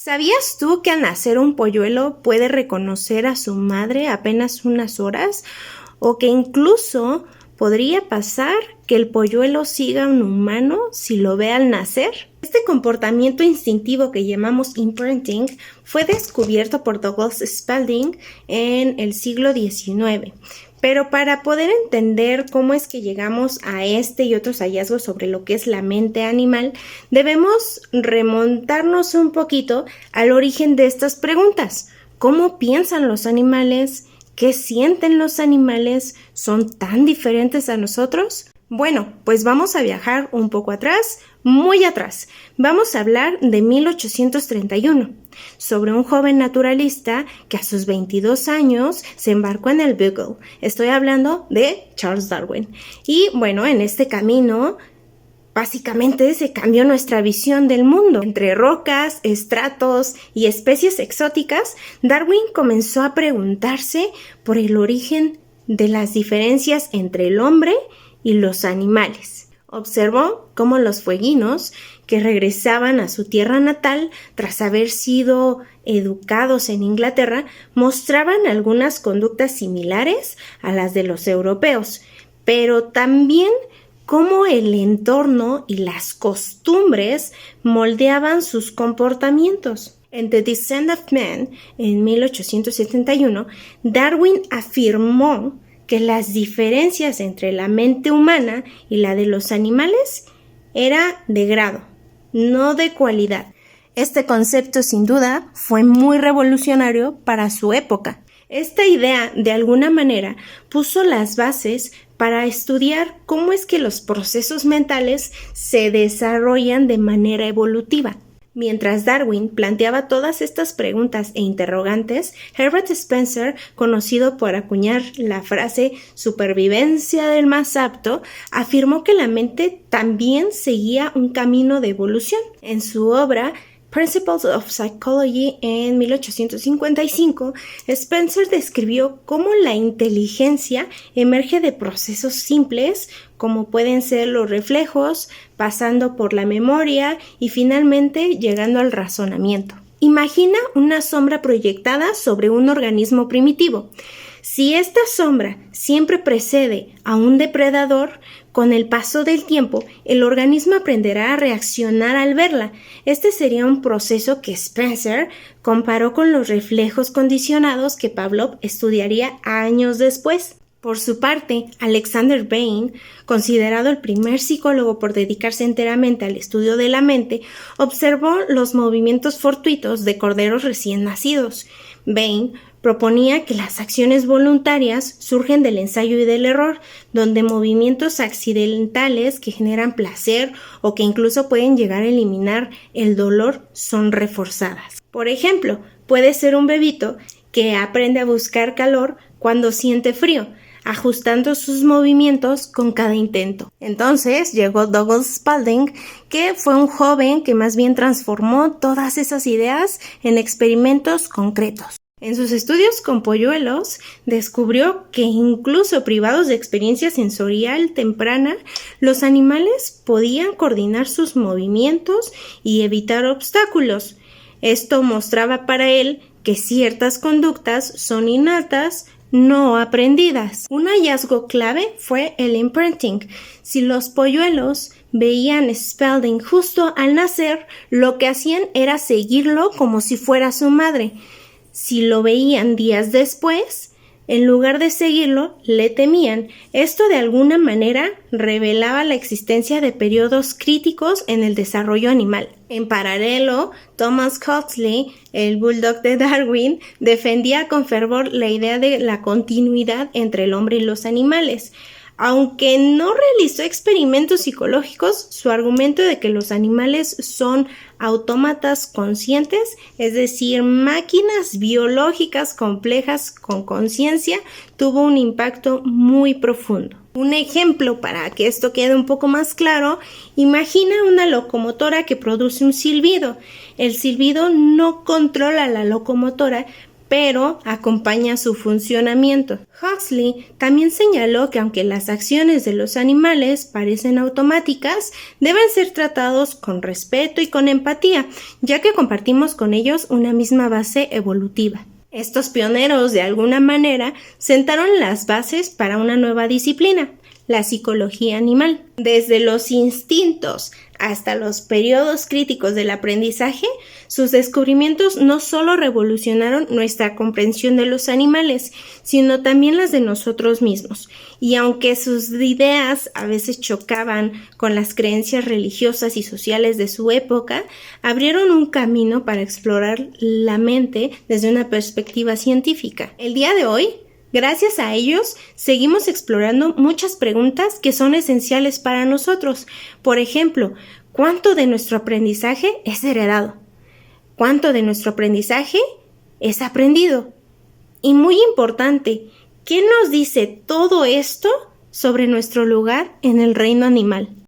¿Sabías tú que al nacer un polluelo puede reconocer a su madre apenas unas horas? O que incluso podría pasar que el polluelo siga a un humano si lo ve al nacer. Este comportamiento instintivo que llamamos imprinting fue descubierto por Douglas Spalding en el siglo XIX. Pero para poder entender cómo es que llegamos a este y otros hallazgos sobre lo que es la mente animal, debemos remontarnos un poquito al origen de estas preguntas. ¿Cómo piensan los animales? ¿Qué sienten los animales? ¿Son tan diferentes a nosotros? Bueno, pues vamos a viajar un poco atrás, muy atrás. Vamos a hablar de 1831, sobre un joven naturalista que a sus 22 años se embarcó en el Beagle. Estoy hablando de Charles Darwin. Y bueno, en este camino básicamente se cambió nuestra visión del mundo. Entre rocas, estratos y especies exóticas, Darwin comenzó a preguntarse por el origen de las diferencias entre el hombre y los animales. Observó cómo los fueguinos, que regresaban a su tierra natal tras haber sido educados en Inglaterra, mostraban algunas conductas similares a las de los europeos, pero también cómo el entorno y las costumbres moldeaban sus comportamientos. En The Descent of Man, en 1871, Darwin afirmó que las diferencias entre la mente humana y la de los animales era de grado, no de cualidad. Este concepto sin duda fue muy revolucionario para su época. Esta idea, de alguna manera, puso las bases para estudiar cómo es que los procesos mentales se desarrollan de manera evolutiva. Mientras Darwin planteaba todas estas preguntas e interrogantes, Herbert Spencer, conocido por acuñar la frase supervivencia del más apto, afirmó que la mente también seguía un camino de evolución. En su obra Principles of Psychology en 1855, Spencer describió cómo la inteligencia emerge de procesos simples, como pueden ser los reflejos, pasando por la memoria y finalmente llegando al razonamiento. Imagina una sombra proyectada sobre un organismo primitivo. Si esta sombra siempre precede a un depredador, con el paso del tiempo, el organismo aprenderá a reaccionar al verla. Este sería un proceso que Spencer comparó con los reflejos condicionados que Pavlov estudiaría años después. Por su parte, Alexander Bain, considerado el primer psicólogo por dedicarse enteramente al estudio de la mente, observó los movimientos fortuitos de corderos recién nacidos. Bain proponía que las acciones voluntarias surgen del ensayo y del error, donde movimientos accidentales que generan placer o que incluso pueden llegar a eliminar el dolor son reforzadas. Por ejemplo, puede ser un bebito que aprende a buscar calor cuando siente frío, ajustando sus movimientos con cada intento. Entonces llegó Douglas Spalding, que fue un joven que más bien transformó todas esas ideas en experimentos concretos. En sus estudios con polluelos, descubrió que incluso privados de experiencia sensorial temprana, los animales podían coordinar sus movimientos y evitar obstáculos. Esto mostraba para él que ciertas conductas son innatas, no aprendidas. Un hallazgo clave fue el imprinting. Si los polluelos veían Spalding justo al nacer, lo que hacían era seguirlo como si fuera su madre. Si lo veían días después, en lugar de seguirlo, le temían. Esto de alguna manera revelaba la existencia de periodos críticos en el desarrollo animal. En paralelo, Thomas Huxley, el bulldog de Darwin, defendía con fervor la idea de la continuidad entre el hombre y los animales. Aunque no realizó experimentos psicológicos, su argumento de que los animales son autómatas conscientes, es decir, máquinas biológicas complejas con conciencia, tuvo un impacto muy profundo. Un ejemplo para que esto quede un poco más claro, imagina una locomotora que produce un silbido. El silbido no controla la locomotora, pero acompaña su funcionamiento. Huxley también señaló que aunque las acciones de los animales parecen automáticas, deben ser tratados con respeto y con empatía, ya que compartimos con ellos una misma base evolutiva. Estos pioneros, de alguna manera, sentaron las bases para una nueva disciplina, la psicología animal. Desde los instintos hasta los periodos críticos del aprendizaje, sus descubrimientos no solo revolucionaron nuestra comprensión de los animales, sino también las de nosotros mismos. Y aunque sus ideas a veces chocaban con las creencias religiosas y sociales de su época, abrieron un camino para explorar la mente desde una perspectiva científica. El día de hoy, gracias a ellos, seguimos explorando muchas preguntas que son esenciales para nosotros. Por ejemplo, ¿cuánto de nuestro aprendizaje es heredado? ¿Cuánto de nuestro aprendizaje es aprendido? Y muy importante, ¿qué nos dice todo esto sobre nuestro lugar en el reino animal?